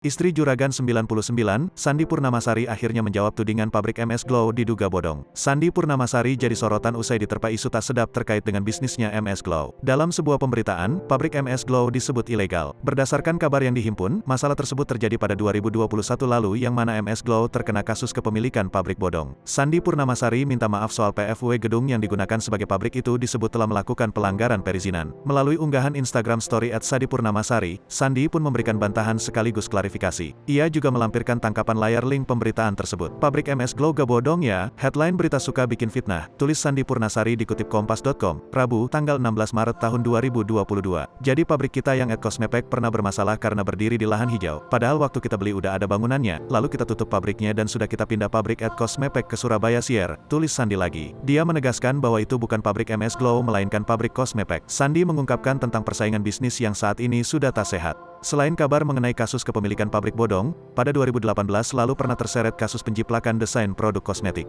Istri Juragan 99, Sandi Purnamasari akhirnya menjawab tudingan pabrik MS Glow diduga bodong. Sandi Purnamasari jadi sorotan usai diterpa isu tak sedap terkait dengan bisnisnya MS Glow. Dalam sebuah pemberitaan, pabrik MS Glow disebut ilegal. Berdasarkan kabar yang dihimpun, masalah tersebut terjadi pada 2021 lalu yang mana MS Glow terkena kasus kepemilikan pabrik bodong. Sandi Purnamasari minta maaf soal PFW gedung yang digunakan sebagai pabrik itu disebut telah melakukan pelanggaran perizinan. Melalui unggahan Instagram story @sandipurnamasari, Sandi pun memberikan bantahan sekaligus klarifikasi. Ia juga melampirkan tangkapan layar link pemberitaan tersebut. Pabrik MS Glow gak bodong ya, headline berita suka bikin fitnah, tulis Sandi Purnasari dikutip kompas.com, Rabu, tanggal 16 Maret tahun 2022. Jadi pabrik kita yang @cosmepek pernah bermasalah karena berdiri di lahan hijau, padahal waktu kita beli udah ada bangunannya, lalu kita tutup pabriknya dan sudah kita pindah pabrik @cosmepek ke Surabaya Sier, tulis Sandi lagi. Dia menegaskan bahwa itu bukan pabrik MS Glow melainkan pabrik Cosmepek. Sandi mengungkapkan tentang persaingan bisnis yang saat ini sudah tak sehat. Selain kabar mengenai kasus kepemilikan pabrik bodong, pada 2018 lalu pernah terseret kasus penjiplakan desain produk kosmetik.